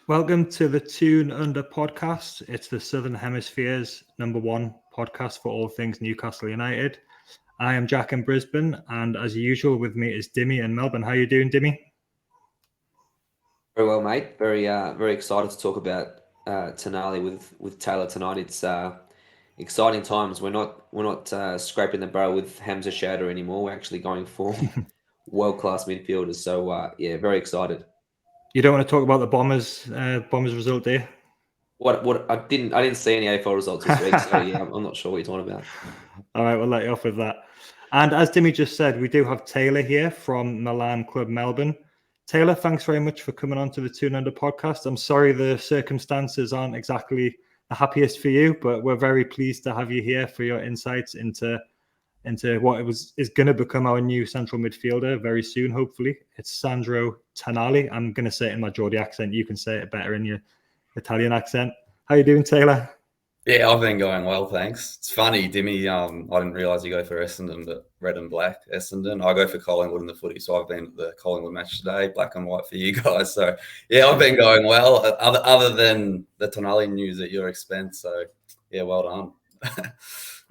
Welcome to the Toon Under podcast. It's the Southern Hemisphere's #1 podcast for all things Newcastle United. I am Jack in Brisbane, and as usual, with me is Dimi in Melbourne. How are you doing, Dimi? Very well, mate. Very excited to talk about Tonali with Taylor tonight. It's exciting times. We're not scraping the barrel with Hamza Shader anymore. We're actually going for world-class midfielders. So yeah, very excited. You don't want to talk about the Bombers result, do you? What I didn't see any AFL results this week, so yeah, I'm not sure what you're talking about. All right, we'll let you off with that. And as Dimi just said, we do have Taylor here from Milan Club Melbourne. Taylor, thanks very much for coming on to the Toon Under podcast. I'm sorry the circumstances aren't exactly the happiest for you, but we're very pleased to have you here for your insights into what is going to become our new central midfielder very soon, hopefully. It's Sandro Tonali. I'm going to say it in my Geordie accent. You can say it better in your Italian accent. How you doing, Taylor? Yeah, I've been going well, thanks. It's funny, Dimi, I didn't realise you go for Essendon, but red and black Essendon. I go for Collingwood in the footy, so I've been at the Collingwood match today, black and white for you guys. So, yeah, I've been going well, other than the Tonali news at your expense. So, yeah, well done.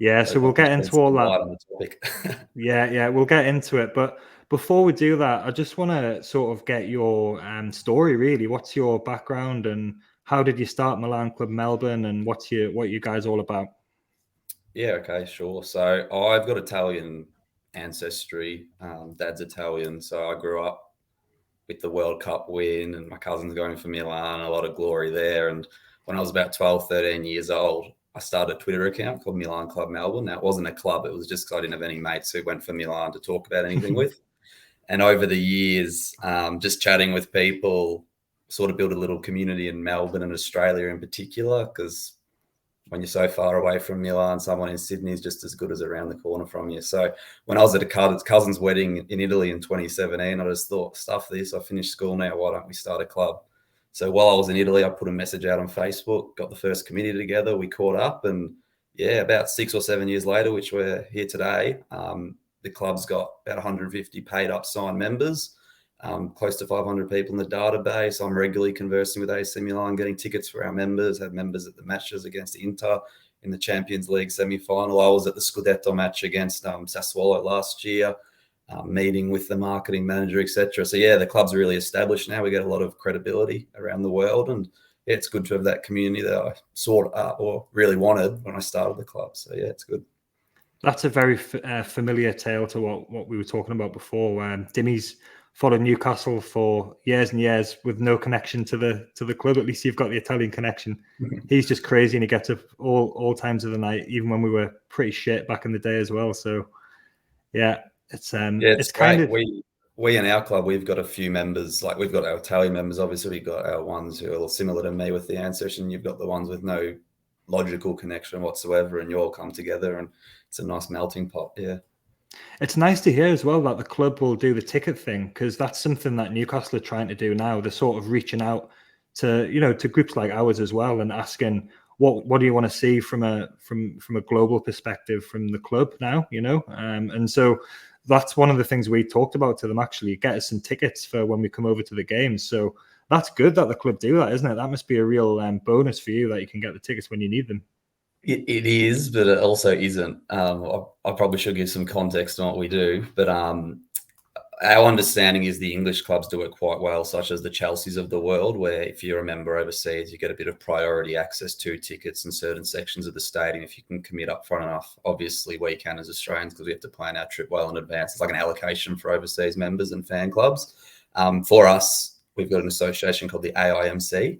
Yeah, so we'll get into all that. Yeah, we'll get into it. But before we do that, I just want to sort of get your story, really. What's your background and how did you start Milan Club Melbourne and what you guys all about? Yeah, okay, sure. So I've got Italian ancestry. Dad's Italian, so I grew up with the World Cup win and my cousin's going for Milan, a lot of glory there. And when I was about 12, 13 years old, I started a Twitter account called Milan Club Melbourne. Now, it wasn't a club. It was just because I didn't have any mates who went for Milan to talk about anything with. And over the years, just chatting with people, sort of built a little community in Melbourne and Australia in particular, because when you're so far away from Milan, someone in Sydney is just as good as around the corner from you. So when I was at a cousin's wedding in Italy in 2017, I just thought, stuff this, I finished school now, why don't we start a club? So while I was in Italy, I put a message out on Facebook, got the first committee together, we caught up, and yeah, about 6 or 7 years later, which we're here today, the club's got about 150 paid up signed members, close to 500 people in the database. I'm regularly conversing with AC Milan, getting tickets for our members, had members at the matches against Inter in the Champions League semi-final. I was at the Scudetto match against Sassuolo last year, meeting with the marketing manager, etc. So yeah, the club's really established now. We get a lot of credibility around the world, and yeah, it's good to have that community that I sought or really wanted when I started the club. So yeah, it's good. That's a very familiar tale to what we were talking about before. Dimi's followed Newcastle for years and years with no connection to the club. At least you've got the Italian connection. Mm-hmm. He's just crazy, and he gets up all times of the night, even when we were pretty shit back in the day as well. So yeah. It's kind of we in our club, we've got a few members, like we've got our Italian members, obviously we've got our ones who are similar to me with the ancestry, and you've got the ones with no logical connection whatsoever, and you all come together and it's a nice melting pot. Yeah, it's nice to hear as well that the club will do the ticket thing, because that's something that Newcastle are trying to do now. They're sort of reaching out to groups like ours as well and asking what do you want to see from a global perspective from the club now, and so that's one of the things we talked about to them, actually, get us some tickets for when we come over to the games. So that's good that the club do that, isn't it? That must be a real bonus for you that you can get the tickets when you need them. It is, but it also isn't. I probably should give some context on what we do, but our understanding is the English clubs do it quite well, such as the Chelseas of the world, where if you're a member overseas, you get a bit of priority access to tickets in certain sections of the stadium if you can commit up front enough. Obviously, we can as Australians because we have to plan our trip well in advance. It's like an allocation for overseas members and fan clubs. For us, we've got an association called the AIMC,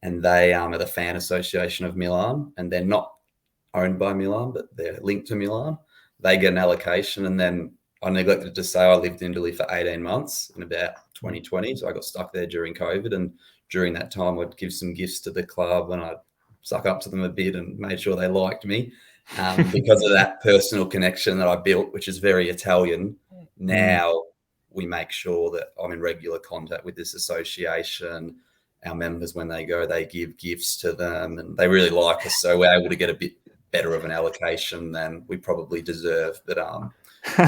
and they are the Fan Association of Milan, and they're not owned by Milan, but they're linked to Milan. They get an allocation, and then I neglected to say I lived in Italy for 18 months in about 2020. So I got stuck there during COVID. And during that time, I'd give some gifts to the club and I'd suck up to them a bit and made sure they liked me because of that personal connection that I built, which is very Italian. Now we make sure that I'm in regular contact with this association. Our members, when they go, they give gifts to them and they really like us. So we're able to get a bit better of an allocation than we probably deserve. But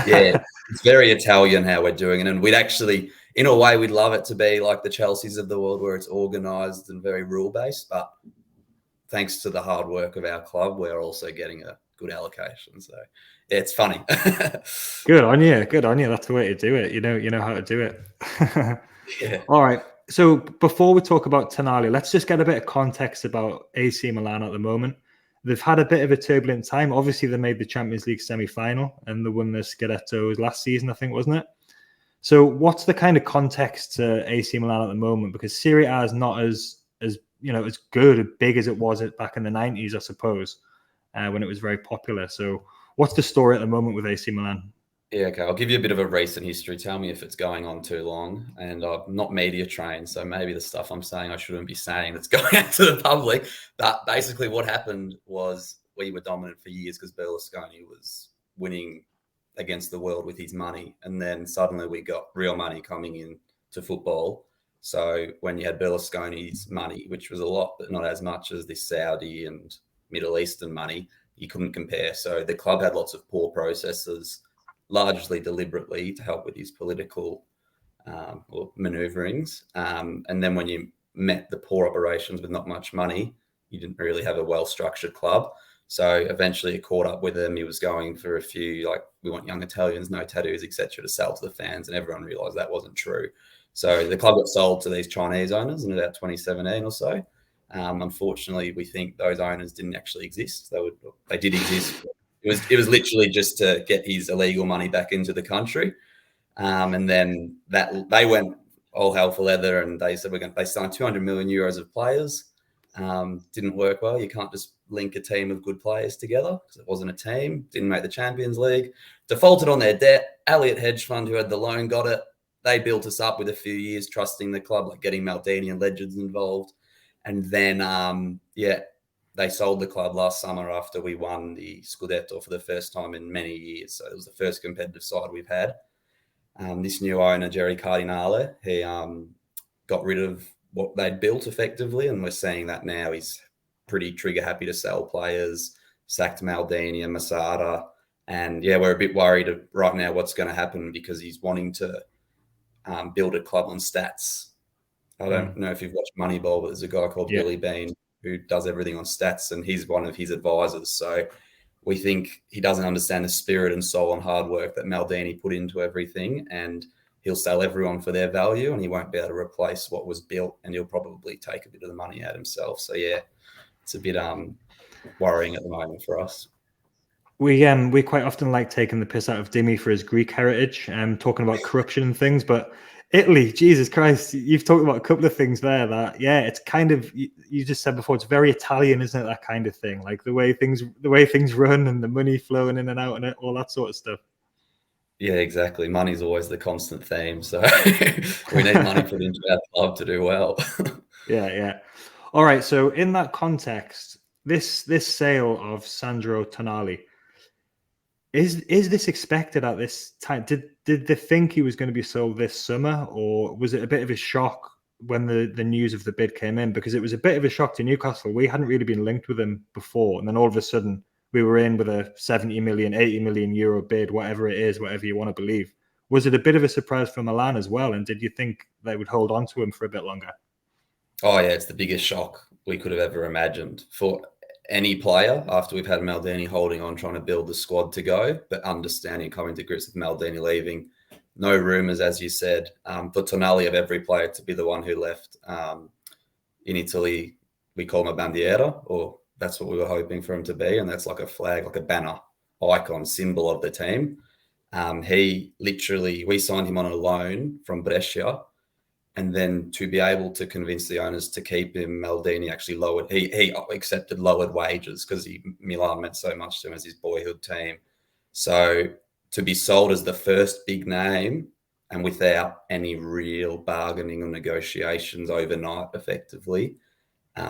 yeah, it's very Italian how we're doing it. And we'd actually, in a way, we'd love it to be like the Chelseas of the world, where it's organised and very rule-based. But thanks to the hard work of our club, we're also getting a good allocation. So yeah, it's funny. Good on you. Good on you. That's the way to do it. You know how to do it. Yeah. All right. So before we talk about Tonali, let's just get a bit of context about AC Milan at the moment. They've had a bit of a turbulent time. Obviously, they made the Champions League semi-final and they won the Scudetto last season, I think, wasn't it? So what's the kind of context to AC Milan at the moment? Because Serie A is not as as good, as big as it was back in the 90s, I suppose, when it was very popular. So what's the story at the moment with AC Milan? Yeah, okay. I'll give you a bit of a recent history. Tell me if it's going on too long. And I'm not media trained, so maybe the stuff I'm saying I shouldn't be saying that's going out to the public. But basically what happened was we were dominant for years because Berlusconi was winning against the world with his money. And then suddenly we got real money coming in to football. So when you had Berlusconi's money, which was a lot, but not as much as the Saudi and Middle Eastern money, you couldn't compare. So the club had lots of poor processes, largely deliberately to help with his political or maneuverings. And then when you met the poor operations with not much money, you didn't really have a well-structured club. So eventually it caught up with him. He was going for a few, like, we want young Italians, no tattoos, etc., to sell to the fans. And everyone realized that wasn't true. So the club got sold to these Chinese owners in about 2017 or so. Unfortunately, we think those owners didn't actually exist. They did exist. It was literally just to get his illegal money back into the country. And then that they went all hell for leather, and they said they signed 200 million euros of players. Didn't work well. You can't just link a team of good players together because it wasn't a team. Didn't make the Champions League. Defaulted on their debt. Elliott Hedge Fund, who had the loan, got it. They built us up with a few years trusting the club, like getting Maldini and legends involved. And then, they sold the club last summer after we won the Scudetto for the first time in many years. So it was the first competitive side we've had. This new owner, Jerry Cardinale, he got rid of what they'd built effectively, and we're seeing that now. He's pretty trigger happy to sell players, sacked Maldini and Masada. And yeah, we're a bit worried right now what's going to happen because he's wanting to build a club on stats. I don't know if you've watched Moneyball, but there's a guy called Billy Bean who does everything on stats, and he's one of his advisors. So we think he doesn't understand the spirit and soul and hard work that Maldini put into everything, and he'll sell everyone for their value, and he won't be able to replace what was built, and he'll probably take a bit of the money out himself. So yeah, it's a bit worrying at the moment for us. We quite often like taking the piss out of Dimi for his Greek heritage and talking about corruption and things, but Italy, Jesus Christ, you've talked about a couple of things there that, it's kind of, you just said before, it's very Italian, isn't it? That kind of thing, like the way things run and the money flowing in and out and all that sort of stuff. Yeah, exactly. Money's always the constant theme. So we need money put into our club to do well. Yeah. All right. So in that context, this sale of Sandro Tonali, is this expected at this time? Did they think he was going to be sold this summer, or was it a bit of a shock when the news of the bid came in? Because it was a bit of a shock to Newcastle. We hadn't really been linked with him before, and then all of a sudden we were in with a 70 million, 80 million euro bid, whatever it is, whatever you want to believe. Was it a bit of a surprise for Milan as well? And did you think they would hold on to him for a bit longer? Oh yeah, it's the biggest shock we could have ever imagined for any player after we've had Maldini holding on, trying to build the squad to go, but understanding, coming to grips with Maldini leaving. No rumours, as you said. For Tonali, of every player to be the one who left. In Italy, we call him a bandiera, or that's what we were hoping for him to be, and that's like a flag, like a banner, icon, symbol of the team. We signed him on a loan from Brescia, and then to be able to convince the owners to keep him, Maldini actually lowered. He accepted lowered wages because Milan meant so much to him as his boyhood team. So to be sold as the first big name and without any real bargaining or negotiations overnight, effectively,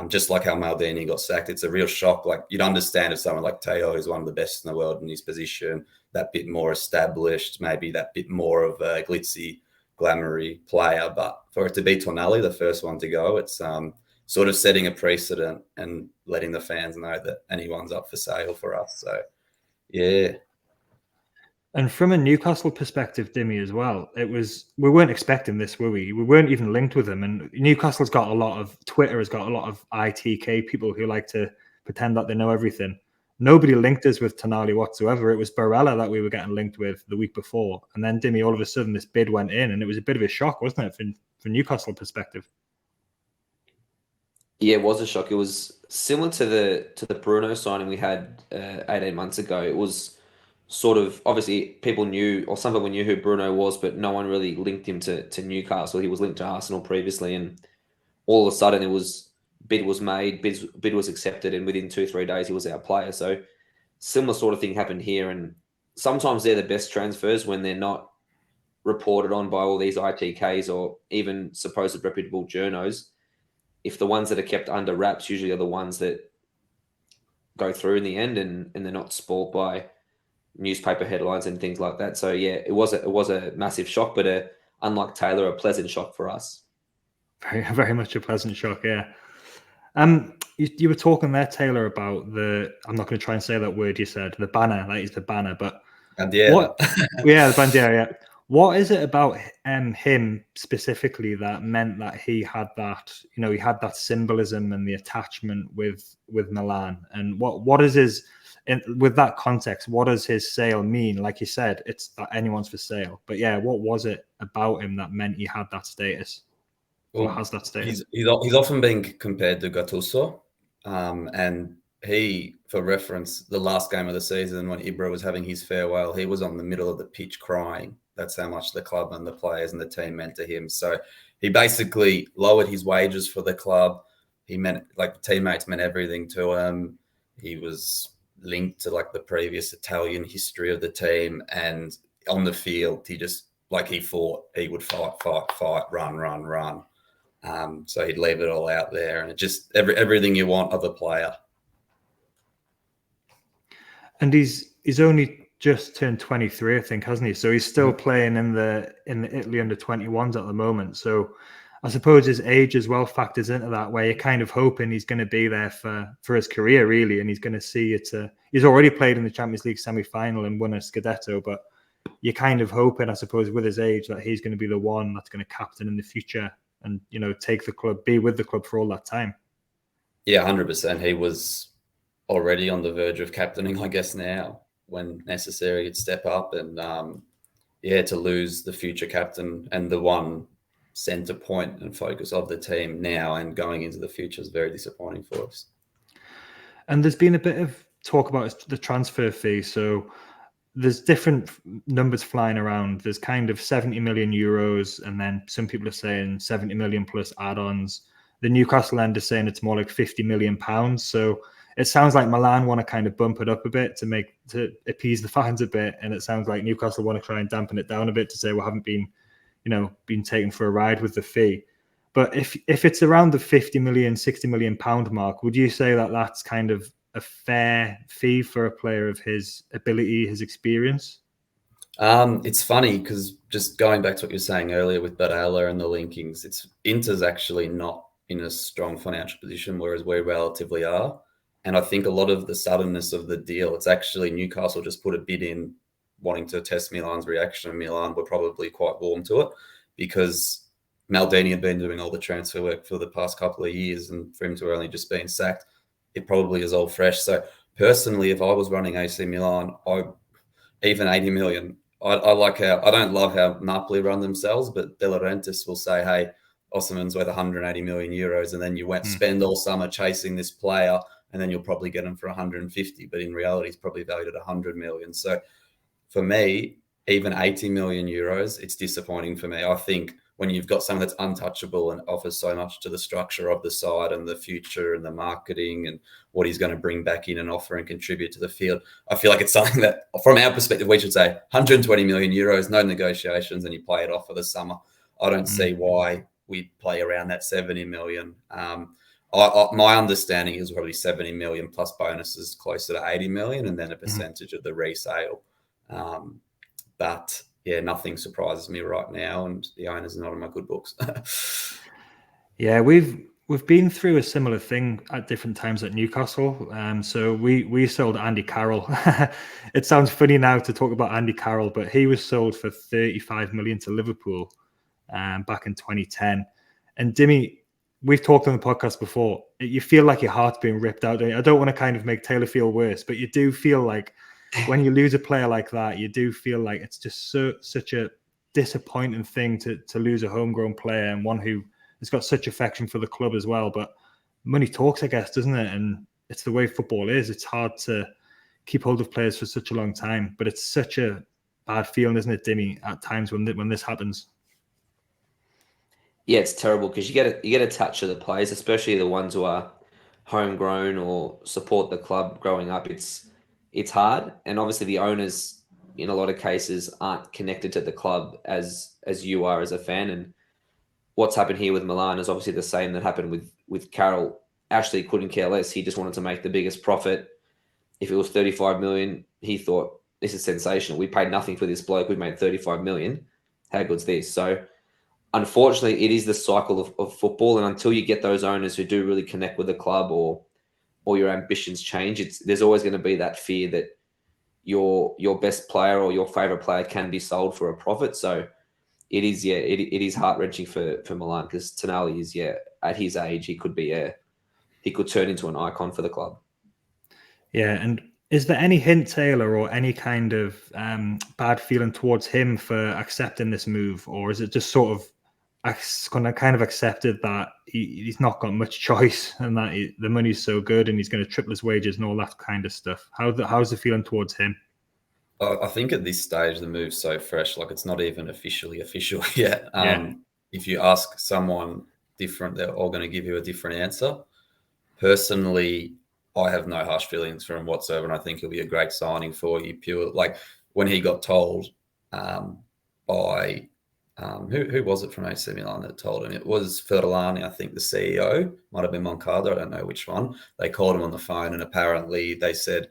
just like how Maldini got sacked, it's a real shock. Like, you'd understand if someone like Teo, who's one of the best in the world in his position, that bit more established, maybe that bit more of a glitzy, glamoury player, but for it to be Tonali, the first one to go, it's sort of setting a precedent and letting the fans know that anyone's up for sale for us. So, yeah. And from a Newcastle perspective, Dimi, as well, we weren't expecting this, were we? We weren't even linked with them. And Twitter has got a lot of ITK people who like to pretend that they know everything. Nobody linked us with Tonali whatsoever. It was Barella that we were getting linked with the week before. And then, Dimi, all of a sudden this bid went in, and it was a bit of a shock, wasn't it, from Newcastle perspective? Yeah, it was a shock. It was similar to the Bruno signing we had 18 months ago. It was sort of, obviously people knew, or some people knew who Bruno was, but no one really linked him to Newcastle. He was linked to Arsenal previously, and all of a sudden bid was made, bid was accepted, and within 2-3 days he was our player. So similar sort of thing happened here, and sometimes they're the best transfers when they're not reported on by all these ITKs or even supposed reputable journos. If the ones that are kept under wraps usually are the ones that go through in the end, and they're not spoilt by newspaper headlines and things like that. So yeah, it was a massive shock, but unlike Taylor, a pleasant shock for us. Very, very much a pleasant shock, yeah. You were talking there, Taylor, about I'm not going to try and say that word you said, the banner. That is the banner, but Bandiera. Yeah, the bandiera. Yeah. What is it about him specifically that meant that he had that? He had that symbolism and the attachment with Milan. And what is his? With that context, what does his sale mean? Like you said, it's that anyone's for sale. But yeah, what was it about him that meant he had that status? Or has that status? He's often been compared to Gattuso, and he, for reference, the last game of the season when Ibra was having his farewell, he was on the middle of the pitch crying. That's how much the club and the players and the team meant to him. So he basically lowered his wages for the club. He meant, like, teammates meant everything to him. He was linked to, like, the previous Italian history of the team, and on the field, he just, like, he would fight, run. So he'd leave it all out there, and it just everything you want of a player. And he's only just turned 23, I think, hasn't he? So he's still playing in the Italy under-21s at the moment. So I suppose his age as well factors into that, where you're kind of hoping he's going to be there for his career, really, and he's going to see it. He's already played in the Champions League semi-final and won a Scudetto, but you're kind of hoping, I suppose, with his age, that he's going to be the one that's going to captain in the future and, take the club, be with the club for all that time. Yeah, 100%. He was already on the verge of captaining, I guess, now. When necessary, he'd step up, and to lose the future captain and the one centre point and focus of the team now and going into the future is very disappointing for us. And there's been a bit of talk about the transfer fee. So there's different numbers flying around. There's kind of 70 million euros, and then some people are saying 70 million plus add-ons. The Newcastle end is saying it's more like 50 million pounds. So it sounds like Milan want to kind of bump it up a bit to appease the fans a bit, and it sounds like Newcastle want to try and dampen it down a bit to say we haven't been taken for a ride with the fee. But if it's around the 50 million, 60 million pound mark, would you say that that's kind of a fair fee for a player of his ability, his experience? It's funny because just going back to what you were saying earlier with Barella and the linkings, Inter's actually not in a strong financial position, whereas we relatively are. And I think a lot of the suddenness of the deal, it's actually Newcastle just put a bid in wanting to test Milan's reaction, and Milan were probably quite warm to it because Maldini had been doing all the transfer work for the past couple of years, and for him to only just been sacked, it probably is all fresh. So personally, if I was running AC Milan, even 80 million, I don't love how Napoli run themselves, but De Laurentiis will say, hey, Osimhen's worth 180 million euros, and then you went spend all summer chasing this player, and then you'll probably get him for 150, but in reality, he's probably valued at 100 million. So for me, even 80 million euros, it's disappointing for me. I think when you've got someone that's untouchable and offers so much to the structure of the side and the future and the marketing and what he's going to bring back in and offer and contribute to the field, I feel like it's something that, from our perspective, we should say 120 million euros, no negotiations, and you play it off for the summer. I don't see why we play around that 70 million. My understanding is probably 70 million plus bonuses closer to 80 million, and then a percentage of the resale. But yeah, nothing surprises me right now, and the owners are not in my good books. Yeah, we've we've been through a similar thing at different times at Newcastle. So we sold Andy Carroll. It sounds funny now to talk about Andy Carroll, but he was sold for 35 million to Liverpool back in 2010. And Dimi, we've talked on the podcast before. You feel like your heart's being ripped out. I don't want to kind of make Taylor feel worse, but you do feel like when you lose a player like that, you do feel like it's just such a disappointing thing to lose a homegrown player and one who has got such affection for the club as well. But money talks, I guess, doesn't it? And it's the way football is. It's hard to keep hold of players for such a long time, but it's such a bad feeling, isn't it, Dimi, at times when this happens? Yeah, it's terrible because you get a touch of the players, especially the ones who are homegrown or support the club growing up. It's hard, and obviously the owners in a lot of cases aren't connected to the club as you are as a fan. And what's happened here with Milan is obviously the same that happened with Carroll. Ashley couldn't care less. He just wanted to make the biggest profit. If it was 35 million, he thought, this is sensational. We paid nothing for this bloke. We made 35 million. How good's this? So unfortunately, it is the cycle of football. And until you get those owners who do really connect with the club or your ambitions change, there's always going to be that fear that your best player or your favorite player can be sold for a profit. So it is heart-wrenching for Milan because Tonali is, at his age, he could turn into an icon for the club. Yeah, and is there any hint, Taylor, or any kind of bad feeling towards him for accepting this move, or is it just sort of kind of accepted that he's not got much choice and that the money's so good and he's going to triple his wages and all that kind of stuff? How's the feeling towards him? I think at this stage the move's so fresh, like it's not even official yet. If you ask someone different, they're all going to give you a different answer. Personally, I have no harsh feelings for him whatsoever, and I think he'll be a great signing for you. Pure, like when he got told by who was it from AC Milan that told him? It was Ferrolani, I think the CEO, might have been Moncada, I don't know which one. They called him on the phone, and apparently they said,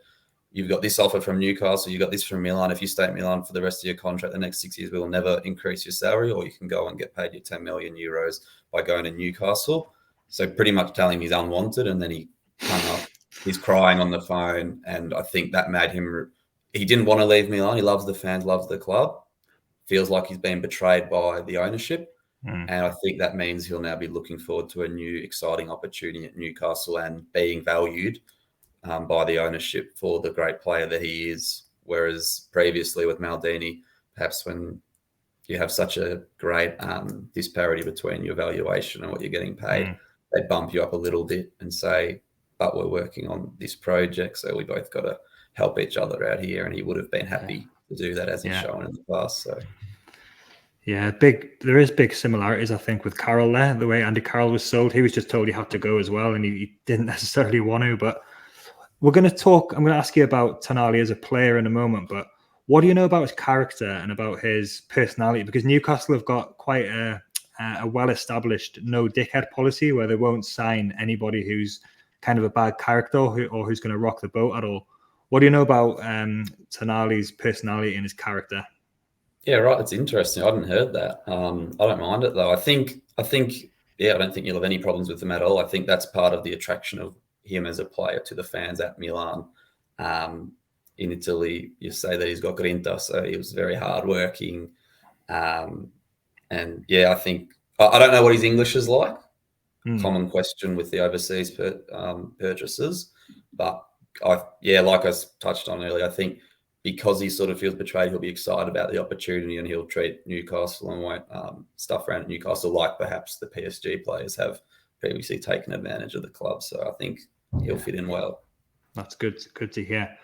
you've got this offer from Newcastle, you got this from Milan. If you stay at Milan for the rest of your contract, the next 6 years, we will never increase your salary, or you can go and get paid your 10 million euros by going to Newcastle. So pretty much telling him he's unwanted, and then he hung up. He's crying on the phone, and I think that made him. He didn't want to leave Milan. He loves the fans, loves the club. Feels like he's been betrayed by the ownership, and I think that means he'll now be looking forward to a new, exciting opportunity at Newcastle and being valued by the ownership for the great player that he is. Whereas previously with Maldini, perhaps when you have such a great disparity between your valuation and what you're getting paid, they bump you up a little bit and say, but we're working on this project, so we both got to help each other out here. And he would have been happy to do that as he's shown in the past. So there is big similarities, I think, with Carroll there. The way Andy Carroll was sold, he was just told he had to go as well, and he didn't necessarily want to. But I'm going to ask you about Tonali as a player in a moment, but what do you know about his character and about his personality? Because Newcastle have got quite a well-established no dickhead policy where they won't sign anybody who's kind of a bad character or who's going to rock the boat at all. What do you know about Tonali's personality and his character? Yeah, right. It's interesting. I hadn't heard that. I don't mind it though. I think, I don't think you'll have any problems with him at all. I think that's part of the attraction of him as a player to the fans at Milan. In Italy, you say that he's got grinta, so he was very hardworking. And I think I don't know what his English is like. Common question with the overseas purchases, but like I touched on earlier, I think because he sort of feels betrayed, he'll be excited about the opportunity and he'll treat Newcastle and won't stuff around Newcastle like perhaps the PSG players have previously taken advantage of the club. So I think he'll fit in well. That's good to hear.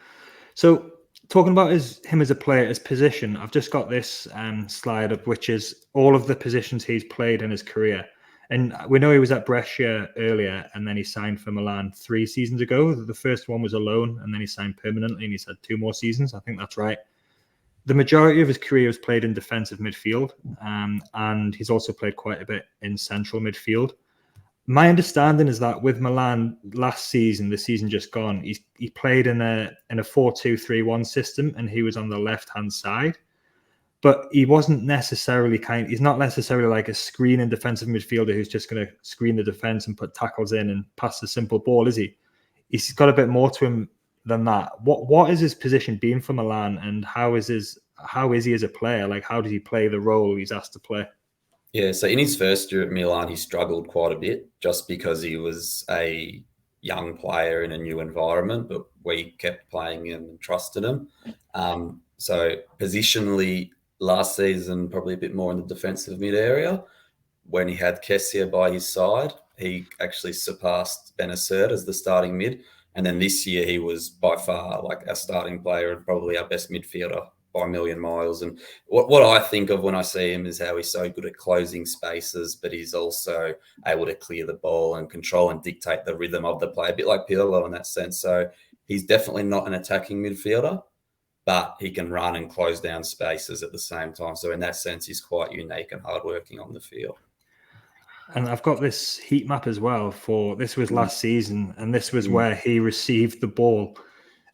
So talking about him as a player, his position, I've just got this slide up, which is all of the positions he's played in his career. And we know he was at Brescia earlier, and then he signed for Milan 3 seasons ago. The first one was a loan, and then he signed permanently, and he's had 2 more seasons. I think that's right. The majority of his career was played in defensive midfield, and he's also played quite a bit in central midfield. My understanding is that with Milan last season, the season just gone, he played in a 4-2-3-1 system, and he was on the left-hand side. but he wasn't necessarily he's not necessarily like a screening defensive midfielder who's just going to screen the defense and put tackles in and pass the simple ball, is he? He's got a bit more to him than that. What is his position been for Milan, and how is he as a player? Like, how did he play the role he's asked to play? Yeah, so in his first year at Milan, he struggled quite a bit just because he was a young player in a new environment, but we kept playing him and trusted him. So positionally, last season, probably a bit more in the defensive mid area. When he had Kessie by his side, he actually surpassed Benacer as the starting mid. And then this year, he was by far like our starting player and probably our best midfielder by a million miles. And what I think of when I see him is how he's so good at closing spaces, but he's also able to clear the ball and control and dictate the rhythm of the play, a bit like Pirlo in that sense. So he's definitely not an attacking midfielder, but he can run and close down spaces at the same time. So in that sense, he's quite unique and hardworking on the field. And I've got this heat map as well this was last season, and this was where he received the ball.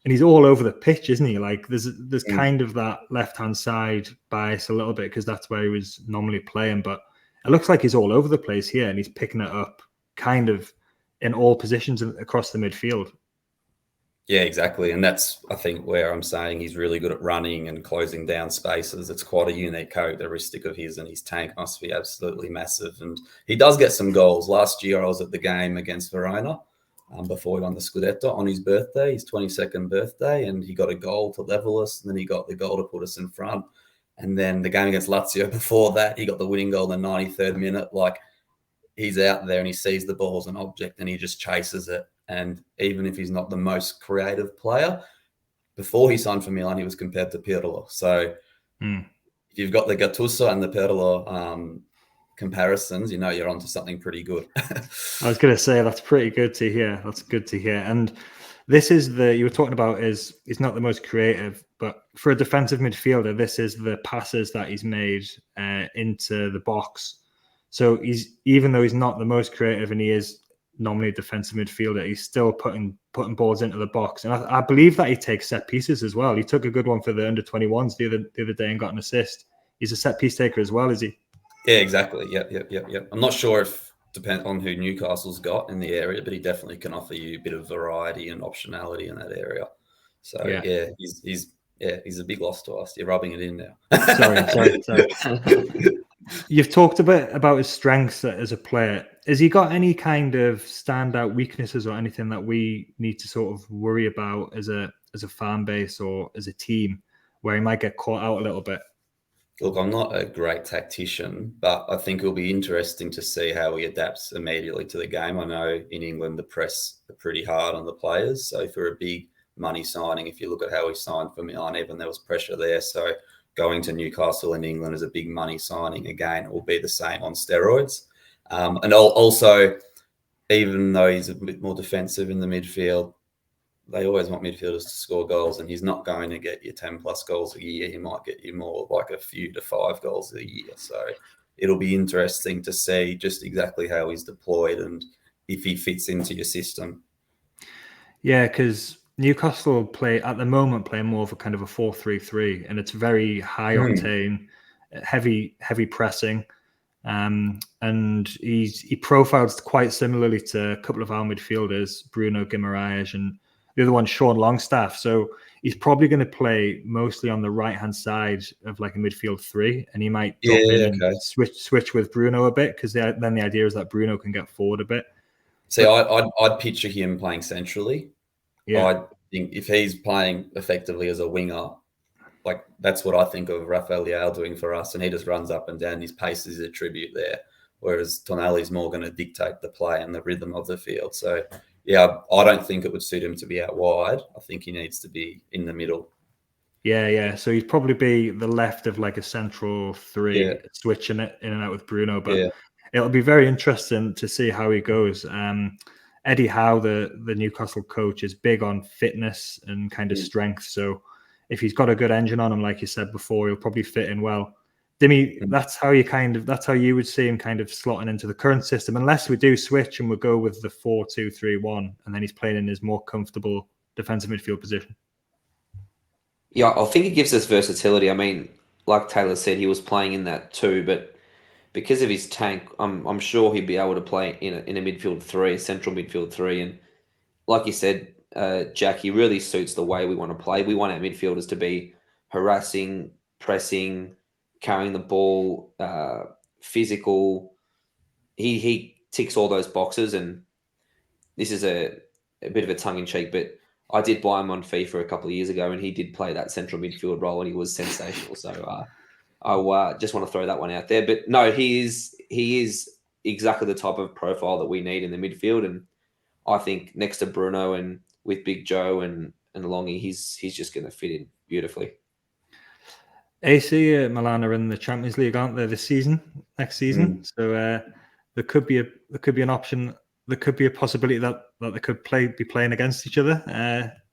And he's all over the pitch, isn't he? Like there's kind of that left-hand side bias a little bit because that's where he was normally playing. But it looks like he's all over the place here, and he's picking it up kind of in all positions across the midfield. Yeah, exactly. And that's, I think, where I'm saying he's really good at running and closing down spaces. It's quite a unique characteristic of his, and his tank must be absolutely massive. And he does get some goals. Last year, I was at the game against Verona before he won the Scudetto on his birthday, his 22nd birthday, and he got a goal to level us, and then he got the goal to put us in front. And then the game against Lazio before that, he got the winning goal in the 93rd minute. Like, he's out there and he sees the ball as an object and he just chases it. And even if he's not the most creative player, before he signed for Milan, he was compared to Pirlo. So if you've got the Gattuso and the Pirlo comparisons, you know you're onto something pretty good. I was going to say that's pretty good to hear. That's good to hear. And this is you were talking about he's not the most creative, but for a defensive midfielder, this is the passes that he's made into the box. So even though he's not the most creative and he is normally a defensive midfielder, he's still putting balls into the box. And I believe that he takes set pieces as well. He took a good one for the under-21s the other day and got an assist. He's a set piece taker as well, is he? Yeah, exactly. Yep. I'm not sure if depends on who Newcastle's got in the area, but he definitely can offer you a bit of variety and optionality in that area. So yeah he's a big loss to us. You're rubbing it in now. Sorry. You've talked a bit about his strengths as a player. Has he got any kind of standout weaknesses or anything that we need to sort of worry about as a fan base or as a team where he might get caught out a little bit? Look, I'm not a great tactician, but I think it'll be interesting to see how he adapts immediately to the game. I know in England, the press are pretty hard on the players. So for a big money signing, if you look at how he signed for Milan, even there was pressure there. So going to Newcastle in England is a big money signing. Again, it will be the same on steroids. And also, even though he's a bit more defensive in the midfield, they always want midfielders to score goals, and he's not going to get you 10 plus goals a year. He might get you more like a few to 5 goals a year. So it'll be interesting to see just exactly how he's deployed and if he fits into your system. Yeah, because Newcastle play more of a kind of a 4-3-3, and it's very high octane, heavy pressing. And he profiles quite similarly to a couple of our midfielders, Bruno Guimaraes and the other one, Sean Longstaff. So he's probably going to play mostly on the right-hand side of like a midfield 3, and he might drop in and switch with Bruno a bit, because then the idea is that Bruno can get forward a bit. See, I'd picture him playing centrally. Yeah. I think if he's playing effectively as a winger, like that's what I think of Rafael Leao doing for us, and he just runs up and down. His pace is a tribute there, whereas Tonali's more going to dictate the play and the rhythm of the field. So yeah, I don't think it would suit him to be out wide. I think he needs to be in the middle. Yeah. So he'd probably be the left of like a central 3, switching it in and out with Bruno. But it'll be very interesting to see how he goes. Eddie Howe, the Newcastle coach, is big on fitness and kind of strength. So if he's got a good engine on him, like you said before, he'll probably fit in well. Dimi, that's how you would see him kind of slotting into the current system, unless we do switch and we'll go with the 4-2-3-1, and then he's playing in his more comfortable defensive midfield position. Yeah, I think it gives us versatility. I mean, like Taylor said, he was playing in that too, but because of his tank, I'm sure he'd be able to play in a midfield three, a central midfield three, and like you said, Jack, he really suits the way we want to play. We want our midfielders to be harassing, pressing, carrying the ball, physical. He ticks all those boxes, and this is a bit of a tongue in cheek, but I did buy him on FIFA a couple of years ago, and he did play that central midfield role, and he was sensational. So I just want to throw that one out there. But no, he is exactly the type of profile that we need in the midfield, and I think next to Bruno and with Big Joe and Longy, he's just going to fit in beautifully. AC Milan are in the Champions League, aren't they, this season? Next season, so there could be an option. There could be a possibility that they could be playing against each other.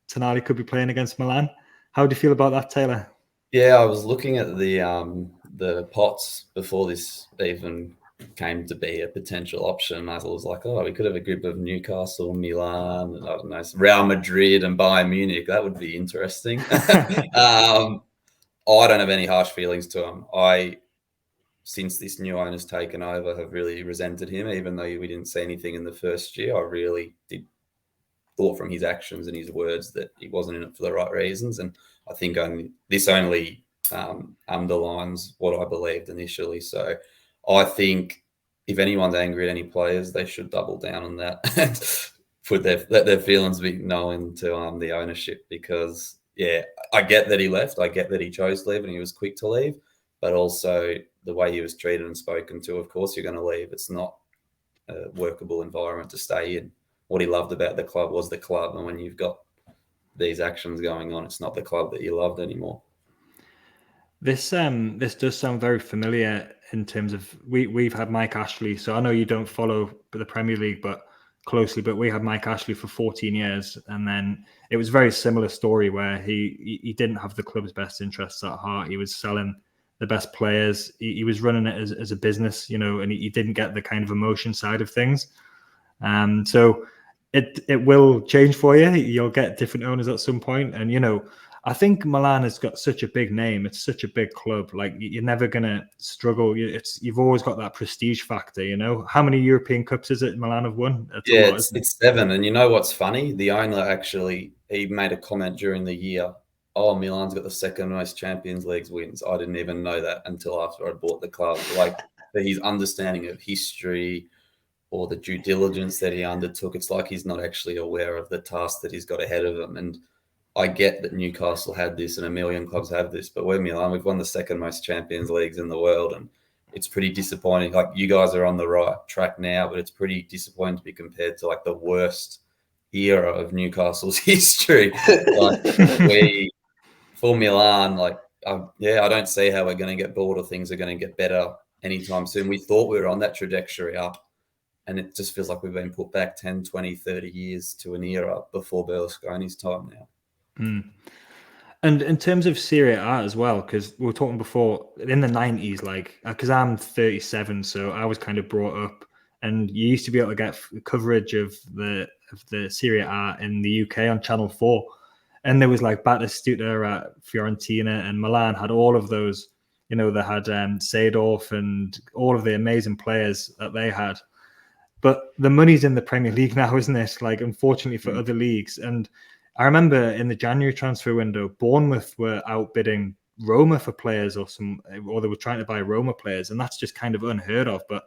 Tonali could be playing against Milan. How do you feel about that, Taylor? Yeah, I was looking at the pots before this even came to be a potential option. I was like, oh, we could have a group of Newcastle, Milan, and I don't know, Real Madrid and Bayern Munich. That would be interesting. I don't have any harsh feelings to him. Since this new owner's taken over, have really resented him, even though we didn't see anything in the first year. I really thought from his actions and his words that he wasn't in it for the right reasons. And I think this only underlines what I believed initially. So I think if anyone's angry at any players, they should double down on that and let their feelings be known to the ownership, because, yeah, I get that he left. I get that he chose to leave and he was quick to leave, but also the way he was treated and spoken to, of course you're going to leave. It's not a workable environment to stay in. What he loved about the club was the club, and when you've got these actions going on, it's not the club that you loved anymore. This does sound very familiar in terms of we've had Mike Ashley. So I know you don't follow the Premier League but closely, but we had Mike Ashley for 14 years, and then it was a very similar story where he didn't have the club's best interests at heart. He was selling the best players. He was running it as a business, and he didn't get the kind of emotion side of things. So it will change for you. You'll get different owners at some point, and I think Milan has got such a big name. It's such a big club. Like, you're never gonna struggle. You've always got that prestige factor. How many European Cups is it Milan have won? It's 7. And you know what's funny? The owner actually, he made a comment during the year. Oh, Milan's got the second most Champions League wins. I didn't even know that until after I bought the club. Like, his understanding of history or the due diligence that he undertook, it's like he's not actually aware of the task that he's got ahead of him. And I get that Newcastle had this and a million clubs have this, but we're Milan. We've won the second most Champions Leagues in the world, and it's pretty disappointing. Like, you guys are on the right track now, but it's pretty disappointing to be compared to like the worst era of Newcastle's history. For Milan, I don't see how we're going to get bored or things are going to get better anytime soon. We thought we were on that trajectory up, and it just feels like we've been put back 10, 20, 30 years to an era before Berlusconi's time now. Mm. And in terms of Serie A as well, because we were talking before, in the 90s, because I'm 37, so I was kind of brought up, and you used to be able to get coverage of the Serie A in the UK on Channel 4. And there was Battistuta at Fiorentina, and Milan had all of those. They had Seedorf and all of the amazing players that they had. But the money's in the Premier League now, isn't it? Unfortunately for other leagues. And I remember in the January transfer window, Bournemouth were outbidding Roma for players, or they were trying to buy Roma players, and that's just kind of unheard of. But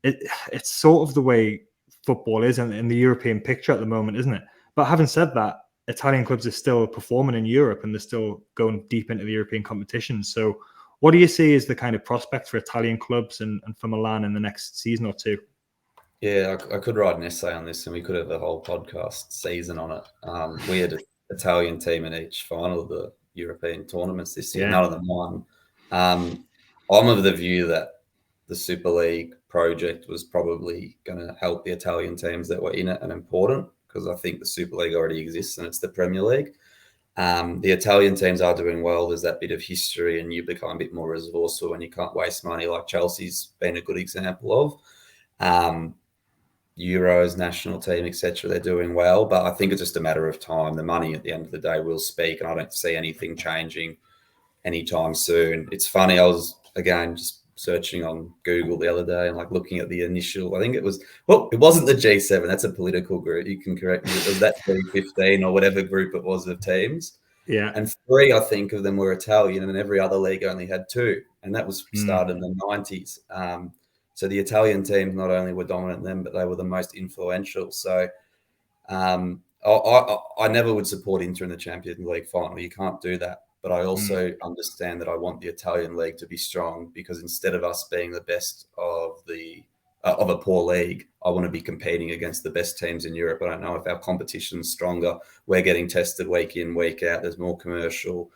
it's sort of the way football is in the European picture at the moment, isn't it? But having said that, Italian clubs are still performing in Europe, and they're still going deep into the European competition. So what do you see as the kind of prospect for Italian clubs and for Milan in the next season or two? Yeah, I could write an essay on this, and we could have a whole podcast season on it. We had an Italian team in each final of the European tournaments this year. Yeah. None of them won. I'm of the view that the Super League project was probably going to help the Italian teams that were in it and important, because I think the Super League already exists and it's the Premier League. The Italian teams are doing well. There's that bit of history, and you become a bit more resourceful when you can't waste money, like Chelsea's been a good example of. Euros, national team, etc. They're doing well, but I think it's just a matter of time. The money at the end of the day will speak, and I don't see anything changing anytime soon. It's funny. I was again just searching on Google the other day and like looking at the initial. I think it was it wasn't the G7. That's a political group. You can correct me. It was that G15 or whatever group it was of teams. Yeah. And 3, I think, of them were Italian, and every other league only had 2. And that was started in the 90s. So the Italian teams not only were dominant then, but they were the most influential. So I never would support Inter in the Champions League final. You can't do that. But I also understand that I want the Italian league to be strong, because instead of us being the best of a poor league, I want to be competing against the best teams in Europe. I don't know if our competition's stronger. We're getting tested week in, week out. There's more commercial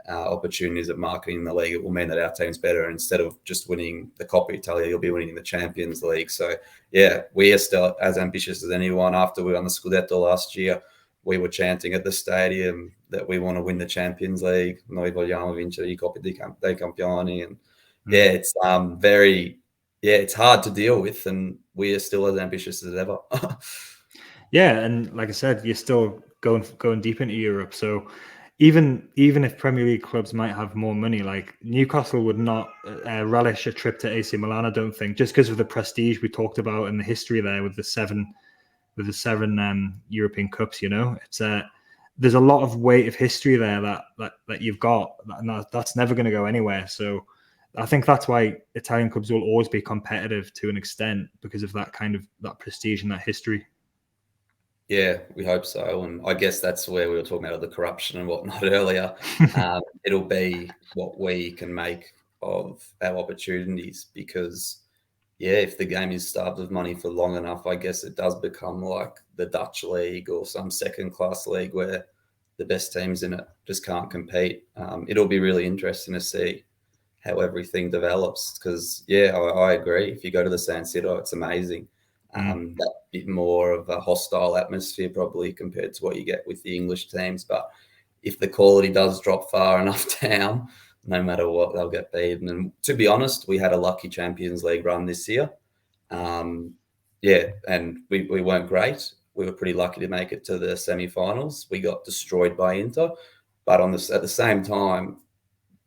opportunities of marketing in the league. It will mean that our team's better. Instead of just winning the Coppa Italia, you'll be winning the Champions League. So, yeah, we are still as ambitious as anyone. After we won the Scudetto last year, we were chanting at the stadium that we want to win the Champions League. Noi vogliamo vincere I Coppi dei Campioni. And yeah, it's it's hard to deal with, and we are still as ambitious as ever. Yeah, and like I said, you're still going deep into Europe. So even if Premier League clubs might have more money, like Newcastle would not relish a trip to AC Milan, I don't think, just because of the prestige we talked about and the history there with the seven European Cups. You know, it's there's a lot of weight of history there that you've got, and that's never going to go anywhere. So I think that's why Italian clubs will always be competitive to an extent, because of that kind of that prestige and that history. Yeah, we hope so. And I guess that's where we were talking about the corruption and whatnot earlier. It'll be what we can make of our opportunities, because, yeah, if the game is starved of money for long enough, I guess it does become like the Dutch league or some second-class league where the best teams in it just can't compete. It'll be really interesting to see how everything develops, because, yeah, I agree. If you go to the San Siro, it's amazing. That bit more of a hostile atmosphere probably compared to what you get with the English teams. But if the quality does drop far enough down, no matter what, they'll get beaten. And to be honest, we had a lucky Champions League run this year. And we weren't great. We were pretty lucky to make it to the semi-finals. We got destroyed by Inter. But at the same time,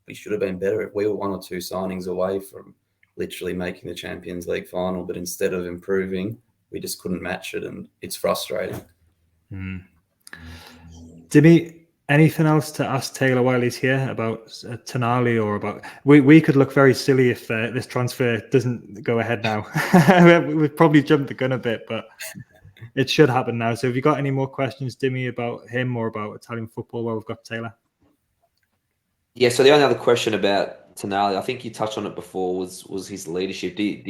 we should have been better. If we were 1 or 2 signings away from literally making the Champions League final, but instead of improving, we just couldn't match it, and it's frustrating. Dimi, anything else to ask Taylor while he's here about Tonali, or about... We could look very silly if this transfer doesn't go ahead now. We've probably jumped the gun a bit, but it should happen now. So have you got any more questions, Dimi, about him or about Italian football while we've got Taylor? Yeah, so the only other question about Tonali, I think you touched on it before, was his leadership. Did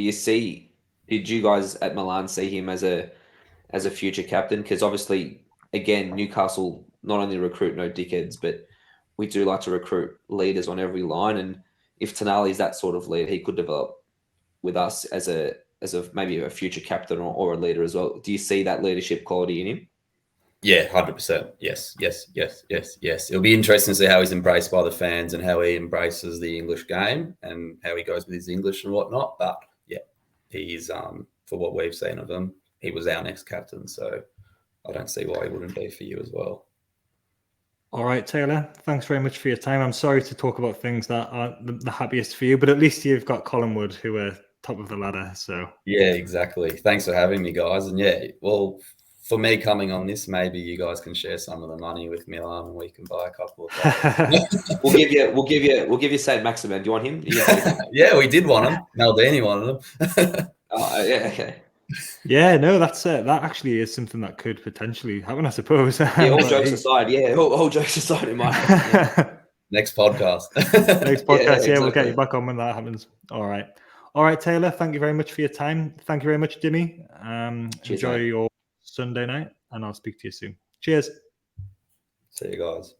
you guys at Milan see him as a future captain? Because obviously, again, Newcastle not only recruit no dickheads, but we do like to recruit leaders on every line. And if Tonali is that sort of leader, he could develop with us as a maybe a future captain or a leader as well. Do you see that leadership quality in him? Yeah, 100%. Yes. It'll be interesting to see how he's embraced by the fans and how he embraces the English game and how he goes with his English and whatnot. But yeah, he's for what we've seen of him, he was our next captain. So I don't see why he wouldn't be for you as well. All right, Taylor, thanks very much for your time. I'm sorry to talk about things that aren't the happiest for you, but at least you've got Collingwood, who are top of the ladder. So yeah, exactly. Thanks for having me, guys. And yeah, well, for me coming on this, maybe you guys can share some of the money with Milan, and we can buy a couple of. We'll give you Saint Maximin. Do you want him? Yeah, we did want him. Maldini wanted him. Oh, yeah, okay. Yeah, no, that actually is something that could potentially happen, I suppose. Yeah, all jokes aside. Yeah, all jokes aside, in my opinion. Next podcast. Yeah, we'll get you back on when that happens. All right, Taylor. Thank you very much for your time. Thank you very much, Dimi. Cheers, enjoy mate. your Sunday night, and I'll speak to you soon. Cheers. See you guys.